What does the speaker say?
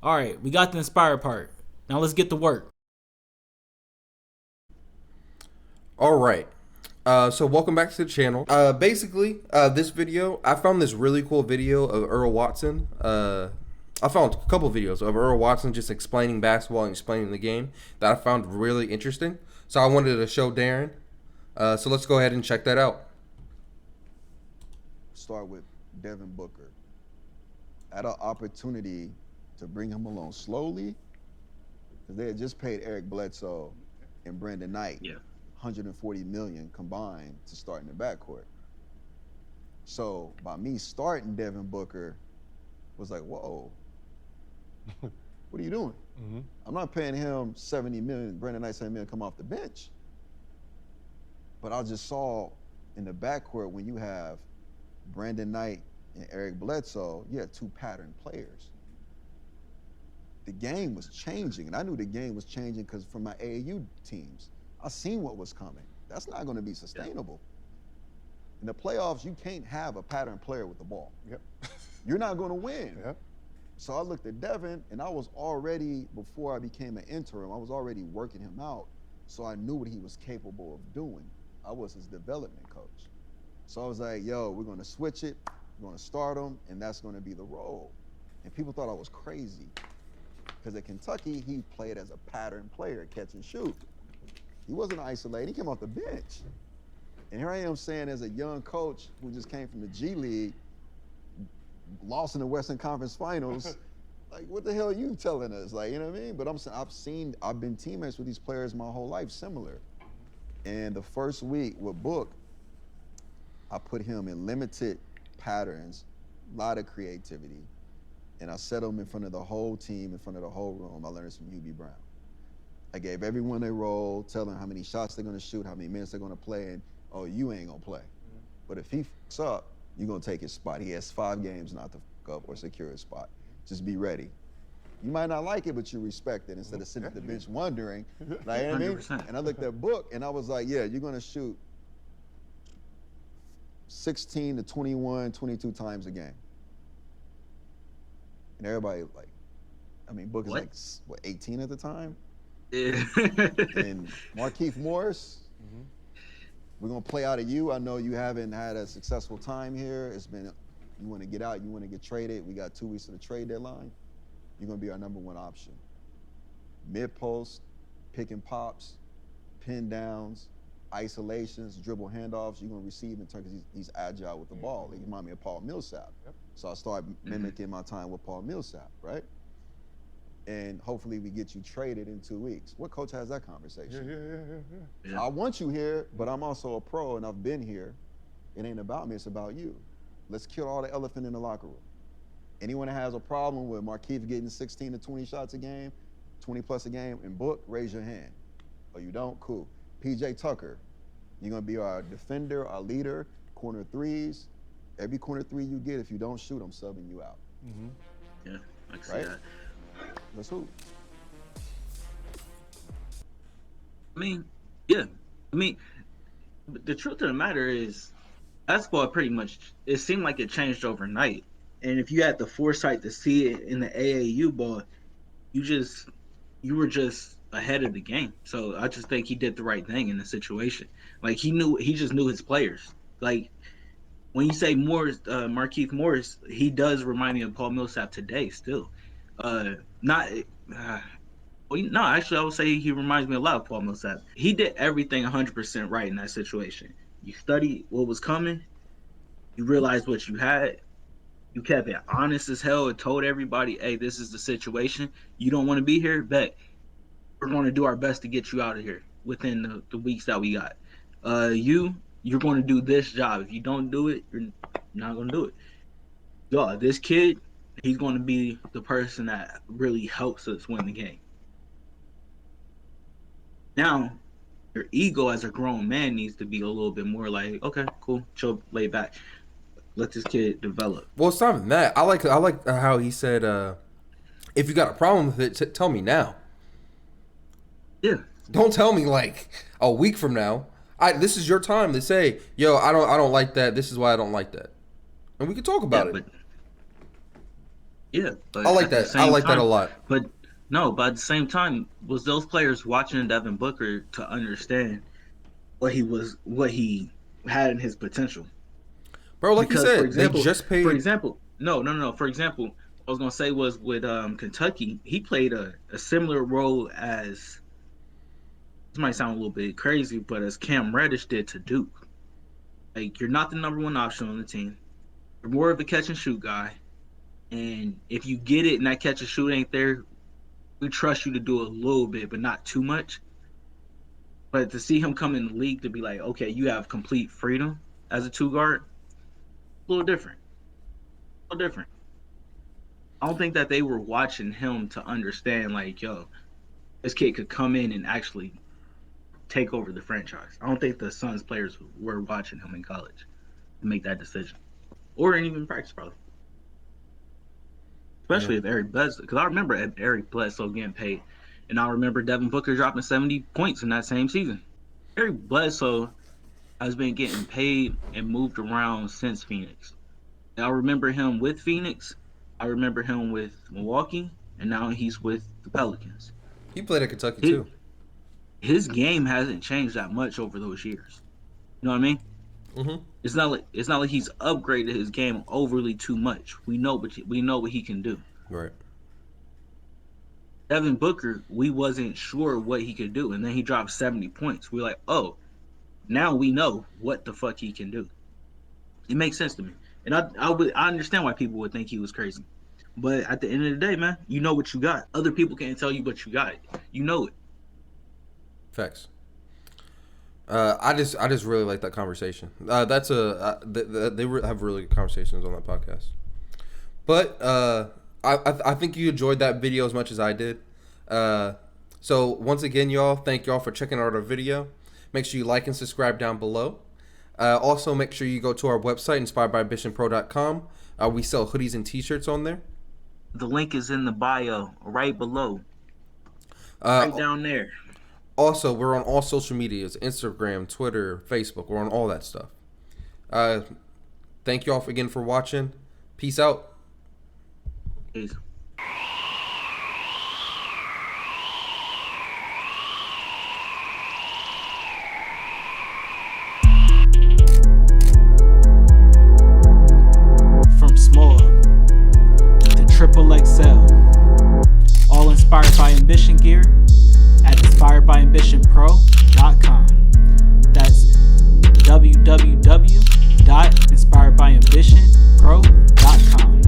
All right, we got the inspired part. Now let's get to work. All right. So welcome back to the channel. Basically, this video, I found this really cool video of Earl Watson. I found a couple videos of Earl Watson just explaining basketball and explaining the game that I found really interesting. So I wanted to show Darren. So let's go ahead and check that out. Start with Devin Booker. I had an opportunity to bring him along slowly because they had just paid Eric Bledsoe and Brandon Knight 140 million combined to start in the backcourt. So by me starting Devin Booker was like, whoa, what are you doing? I'm not paying him 70 million, Brandon Knight 70 million come off the bench. But I just saw in the backcourt when you have Brandon Knight and Eric Bledsoe, you had two pattern players. The game was changing, and I knew the game was changing because from my AAU teams, I seen what was coming. That's not going to be sustainable. In the playoffs, you can't have a pattern player with the ball. You're not going to win. So I looked at Devin, and I was already, before I became an interim, I was already working him out, so I knew what he was capable of doing. I was his development coach. So I was like, yo, we're going to switch it. We're going to start him, and that's going to be the role. And people thought I was crazy because at Kentucky, he played as a pattern player, catch and shoot. He wasn't isolated. He came off the bench. And here I am saying as a young coach who just came from the G League, lost in the Western Conference Finals, like, what the hell are you telling us? Like, you know what I mean? But I'm saying, I've been teammates with these players my whole life, similar. And the first week with Book, I put him in limited patterns, a lot of creativity, and I set him in front of the whole team, in front of the whole room. I learned this from UB Brown. I gave everyone a role, tell them how many shots they're gonna shoot, how many minutes they're gonna play, and oh, you ain't gonna play. But if he fucks up, you're gonna take his spot. He has 5 games not to fuck up or secure his spot. Just be ready. You might not like it, but you respect it instead of sitting at the bench wondering, like, you know what I mean? And I looked at Book and I was like, yeah, you're gonna shoot 16 to 21, 22 times a game. And everybody like, I mean, Book is like, what, 18 at the time? Yeah. And Markieff Morris, we're gonna play out of you. I know you haven't had a successful time here. It's been, you wanna get out, you wanna get traded. We got 2 weeks to the trade deadline. You're gonna be our #1 option. Mid-post, pick and pops, pin downs, isolations, dribble handoffs. You're gonna receive in turn because he's agile with the ball. He reminds me of Paul Millsap. So I started mimicking my time with Paul Millsap, right? And hopefully we get you traded in 2 weeks. What coach has that conversation? I want you here, but I'm also a pro and I've been here. It ain't about me, it's about you. Let's kill all the elephant in the locker room. Anyone that has a problem with Markieff getting 16 to 20 shots a game, 20 plus a game, and Book, raise your hand. Oh, you don't? Cool. PJ Tucker, you're gonna be our defender, our leader, corner threes. Every corner 3 you get, if you don't shoot, I'm subbing you out. Yeah, I can see Right? that. Let's hoop. I mean, yeah. I mean, the truth of the matter is, basketball pretty much, it seemed like it changed overnight. And if you had the foresight to see it in the AAU ball, you were just ahead of the game. So I just think he did the right thing in the situation. Like he just knew his players. Like when you say Morris, Markieff Morris, he does remind me of Paul Millsap today still. Not well, no, actually, I would say he reminds me a lot of Paul Millsap. He did everything 100% right in that situation. You studied what was coming, you realized what you had, you kept it honest as hell and told everybody, hey, this is the situation. You don't want to be here, but we're going to do our best to get you out of here within the weeks that we got. You're going to do this job. If you don't do it, you're not going to do it. Yo, this kid, he's going to be the person that really helps us win the game. Now, your ego as a grown man needs to be a little bit more like, okay, cool, chill, lay back, let this kid develop. Well, it's not even that. I like how he said, if you got a problem with it, tell me now. Yeah, Don't tell me like a week from now. This is your time to say, yo, I don't like that. This is why I don't like that, and we can talk yeah, about it. but Yeah, but I like at the that. I same like that a time, lot. but no, but at the same time, was those players watching Devin Booker to understand what he had in his potential? Bro, like you Because said, they just for paid. example, no. For example, I was gonna say was with Kentucky, he played a similar role as, this might sound a little bit crazy, but as Cam Reddish did to Duke. Like, you're not the number one option on the team. You're more of a catch and shoot guy. And if you get it and that catch and shoot ain't there, we trust you to do a little bit, but not too much. But to see him come in the league to be like, okay, you have complete freedom as a two guard, a little different. A little different. I don't think that they were watching him to understand, like, yo, this kid could come in and actually take over the franchise. I don't think the Suns players were watching him in college to make that decision, or even practice probably. Especially if Eric Bledsoe, because I remember Eric Bledsoe getting paid, and I remember Devin Booker dropping 70 points in that same season. Eric Bledsoe has been getting paid and moved around since Phoenix. And I remember him with Phoenix. I remember him with Milwaukee, and now he's with the Pelicans. He played at Kentucky too. His game hasn't changed that much over those years. You know what I mean? Mm-hmm. It's not like he's upgraded his game overly too much. We know what he can do. Right. Devin Booker, we wasn't sure what he could do, and then he dropped 70 points. We're like, oh, now we know what the fuck he can do. It makes sense to me, and I understand why people would think he was crazy. But at the end of the day, man, you know what you got. Other people can't tell you, but you got it. You know it. Facts. I just really like that conversation. They have really good conversations on that podcast. But I think you enjoyed that video as much as I did. So once again, y'all, thank y'all for checking out our video. Make sure you like and subscribe down below. Also, make sure you go to our website, inspiredbyambitionpro.com. We sell hoodies and t-shirts on there. The link is in the bio, right below. Right down there. Also, we're on all social medias, Instagram, Twitter, Facebook. We're on all that stuff. Thank you all again for watching. Peace out. Peace. From small to triple XL. All inspired by ambition gear at inspiredbyambitionpro.com. That's www.inspiredbyambitionpro.com.